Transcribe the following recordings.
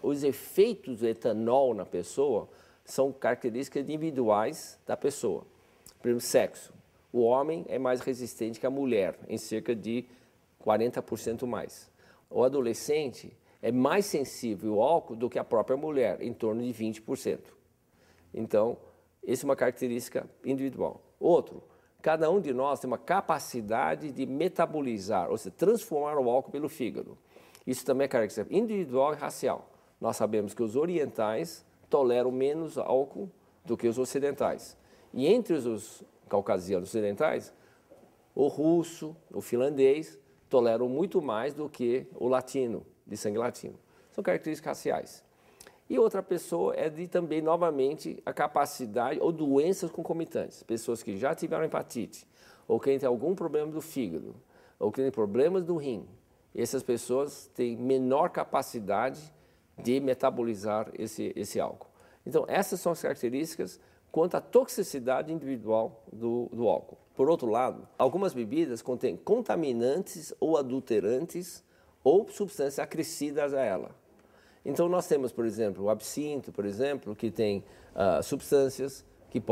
Os efeitos do etanol na pessoa são características individuais da pessoa. Por exemplo, sexo. O homem é mais resistente que a mulher, em cerca de 40% mais. O adolescente é mais sensível ao álcool do que a própria mulher, em torno de 20%. Então, essa é uma característica individual. Outro, cada um de nós tem uma capacidade de metabolizar, ou seja, transformar o álcool pelo fígado. Isso também é característica individual e racial. Nós sabemos que os orientais toleram menos álcool do que os ocidentais. E entre os caucasianos ocidentais, o russo, o finlandês, toleram muito mais do que o latino, de sangue latino. São características raciais. E outra pessoa é de também, novamente, a capacidade ou doenças concomitantes. Pessoas que já tiveram hepatite, ou que têm algum problema do fígado, ou que têm problemas do rim. Essas pessoas têm menor capacidade de metabolizar esse álcool. Então, essas são as características quanto à toxicidade individual do álcool. Por outro lado, algumas bebidas contêm contaminantes ou adulterantes ou substâncias acrescidas a ela. Então, nós temos, por exemplo, o absinto, por exemplo, que tem substâncias que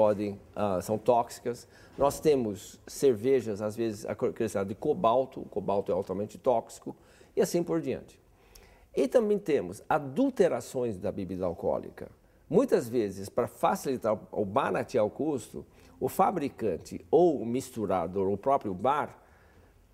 são tóxicas. Nós temos cervejas, às vezes, acrescentadas de cobalto. O cobalto é altamente tóxico e assim por diante. E também temos adulterações da bebida alcoólica. Muitas vezes, para facilitar ou baratear o custo, o fabricante ou o misturador, o próprio bar,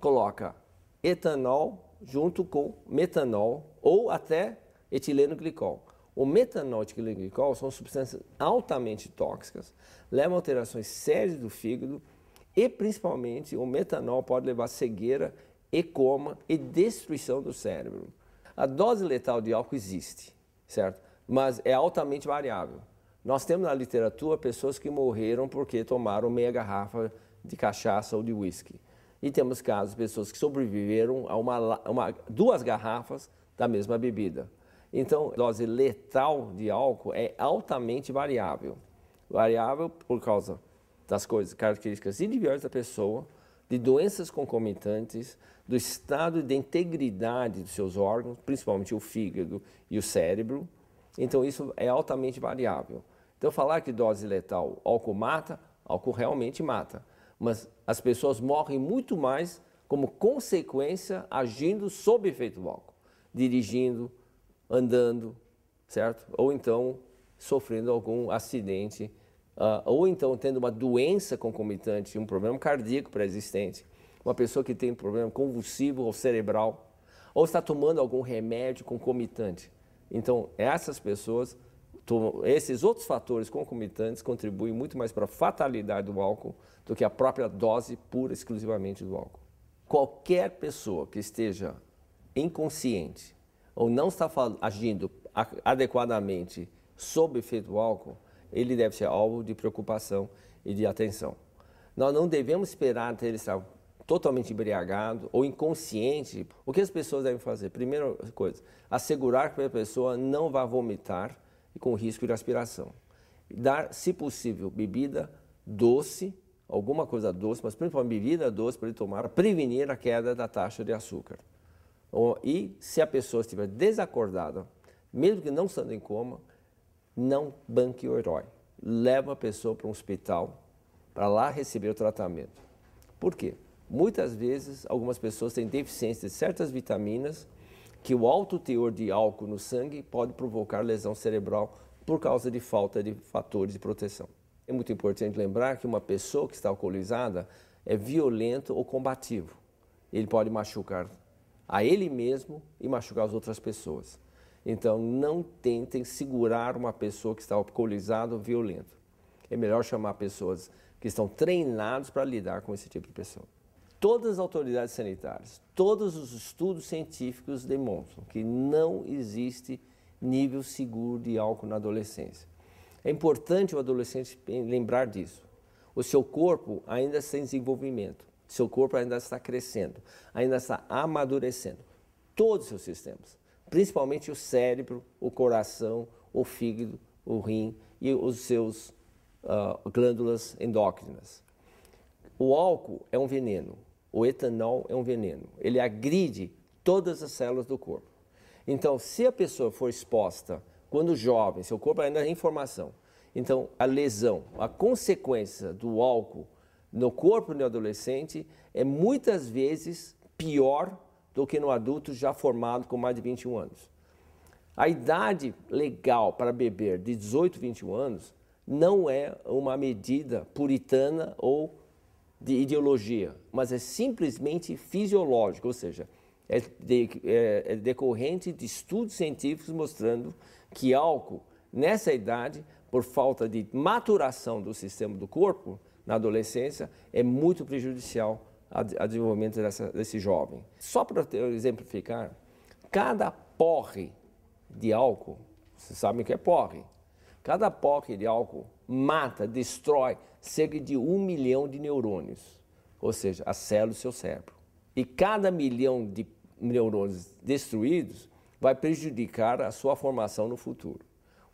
coloca etanol junto com metanol ou até etileno glicol. O metanol e o etileno glicol são substâncias altamente tóxicas, levam a alterações sérias do fígado e, principalmente, o metanol pode levar a cegueira e coma e destruição do cérebro. A dose letal de álcool existe, certo? Mas é altamente variável. Nós temos na literatura pessoas que morreram porque tomaram meia garrafa de cachaça ou de uísque. E temos casos de pessoas que sobreviveram a 2 garrafas da mesma bebida. Então, a dose letal de álcool é altamente variável. Variável por causa das características individuais da pessoa, de doenças concomitantes, do estado de integridade dos seus órgãos, principalmente o fígado e o cérebro. Então, isso é altamente variável. Então, falar que dose letal, álcool mata, álcool realmente mata. Mas as pessoas morrem muito mais como consequência agindo sob efeito do álcool. Dirigindo, andando, certo? Ou então sofrendo algum acidente, ou então tendo uma doença concomitante, um problema cardíaco pré-existente, uma pessoa que tem um problema convulsivo ou cerebral, ou está tomando algum remédio concomitante. Então, essas pessoas, esses outros fatores concomitantes contribuem muito mais para a fatalidade do álcool do que a própria dose pura exclusivamente do álcool. Qualquer pessoa que esteja inconsciente ou não está agindo adequadamente sob efeito do álcool, ele deve ser alvo de preocupação e de atenção. Nós não devemos esperar até ele estar totalmente embriagado ou inconsciente. O que as pessoas devem fazer? Primeira coisa, assegurar que a pessoa não vá vomitar e com risco de aspiração. Dar, se possível, bebida doce, alguma coisa doce, mas principalmente bebida doce para ele tomar, para prevenir a queda da taxa de açúcar. E se a pessoa estiver desacordada, mesmo que não estando em coma, não banque o herói. Leva a pessoa para um hospital para lá receber o tratamento. Por quê? Muitas vezes, algumas pessoas têm deficiência de certas vitaminas que o alto teor de álcool no sangue pode provocar lesão cerebral por causa de falta de fatores de proteção. É muito importante lembrar que uma pessoa que está alcoolizada é violento ou combativo. Ele pode machucar a ele mesmo e machucar as outras pessoas. Então, não tentem segurar uma pessoa que está alcoolizada ou violenta. É melhor chamar pessoas que estão treinadas para lidar com esse tipo de pessoa. Todas as autoridades sanitárias, todos os estudos científicos demonstram que não existe nível seguro de álcool na adolescência. É importante o adolescente lembrar disso. O seu corpo ainda está em desenvolvimento, seu corpo ainda está crescendo, ainda está amadurecendo. Todos os seus sistemas, principalmente o cérebro, o coração, o fígado, o rim e os seus glândulas endócrinas. O álcool é um veneno. O etanol é um veneno, ele agride todas as células do corpo. Então, se a pessoa for exposta quando jovem, seu corpo ainda é em formação, então a lesão, a consequência do álcool no corpo do adolescente é muitas vezes pior do que no adulto já formado com mais de 21 anos. A idade legal para beber de 18 a 21 anos não é uma medida puritana ou de ideologia, mas é simplesmente fisiológico, ou seja, é decorrente de estudos científicos mostrando que álcool, nessa idade, por falta de maturação do sistema do corpo, na adolescência, é muito prejudicial ao desenvolvimento desse jovem. Só para exemplificar, cada porre de álcool, vocês sabem o que é porre, cada porre de álcool mata, destrói cerca de 1 milhão de neurônios, ou seja, as células do seu cérebro. E cada milhão de neurônios destruídos vai prejudicar a sua formação no futuro.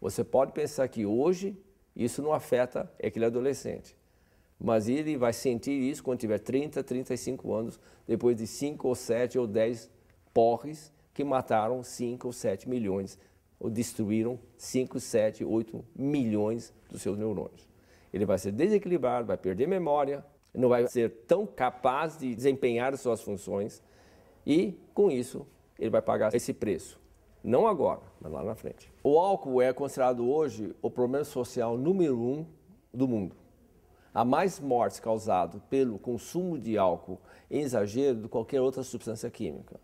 Você pode pensar que hoje isso não afeta aquele adolescente, mas ele vai sentir isso quando tiver 30, 35 anos, depois de 5 ou 7 ou 10 porres que mataram 5 ou 7 milhões, ou destruíram 5, 7, 8 milhões dos seus neurônios. Ele vai ser desequilibrado, vai perder memória, não vai ser tão capaz de desempenhar as suas funções e, com isso, ele vai pagar esse preço. Não agora, mas lá na frente. O álcool é considerado hoje o problema social número 1 do mundo. Há mais mortes causadas pelo consumo de álcool em exagero do que qualquer outra substância química.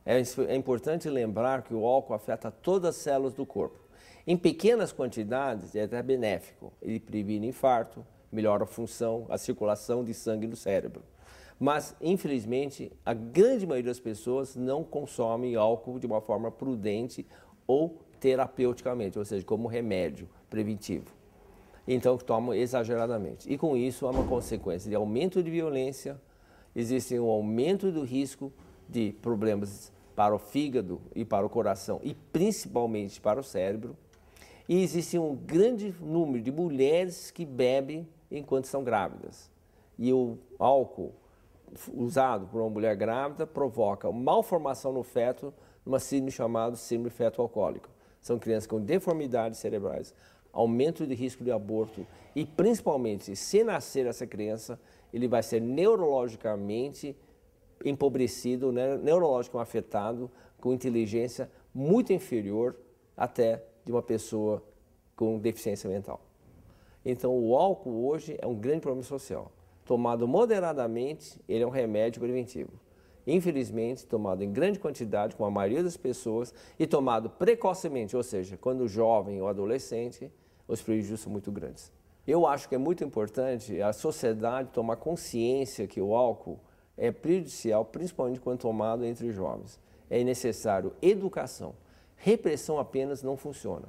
É importante lembrar que o álcool afeta todas as células do corpo. Em pequenas quantidades é até benéfico. Ele previne infarto, melhora a função, a circulação de sangue no cérebro. Mas, infelizmente, a grande maioria das pessoas não consome álcool de uma forma prudente ou terapeuticamente, ou seja, como remédio preventivo. Então, tomam exageradamente. E, com isso, há uma consequência de aumento de violência, existe um aumento do risco de problemas para o fígado e para o coração, e principalmente para o cérebro. E existe um grande número de mulheres que bebem enquanto estão grávidas. E o álcool usado por uma mulher grávida provoca malformação no feto, numa síndrome chamada síndrome feto-alcoólica. São crianças com deformidades cerebrais, aumento de risco de aborto e, principalmente, se nascer essa criança, ele vai ser neurologicamente empobrecido, neurologicamente afetado, com inteligência muito inferior até de uma pessoa com deficiência mental. Então, o álcool hoje é um grande problema social. Tomado moderadamente, ele é um remédio preventivo. Infelizmente, tomado em grande quantidade, com a maioria das pessoas, e tomado precocemente, ou seja, quando jovem ou adolescente, os prejuízos são muito grandes. Eu acho que é muito importante a sociedade tomar consciência que o álcool é prejudicial, principalmente quando tomado entre jovens. É necessário educação. Repressão apenas não funciona.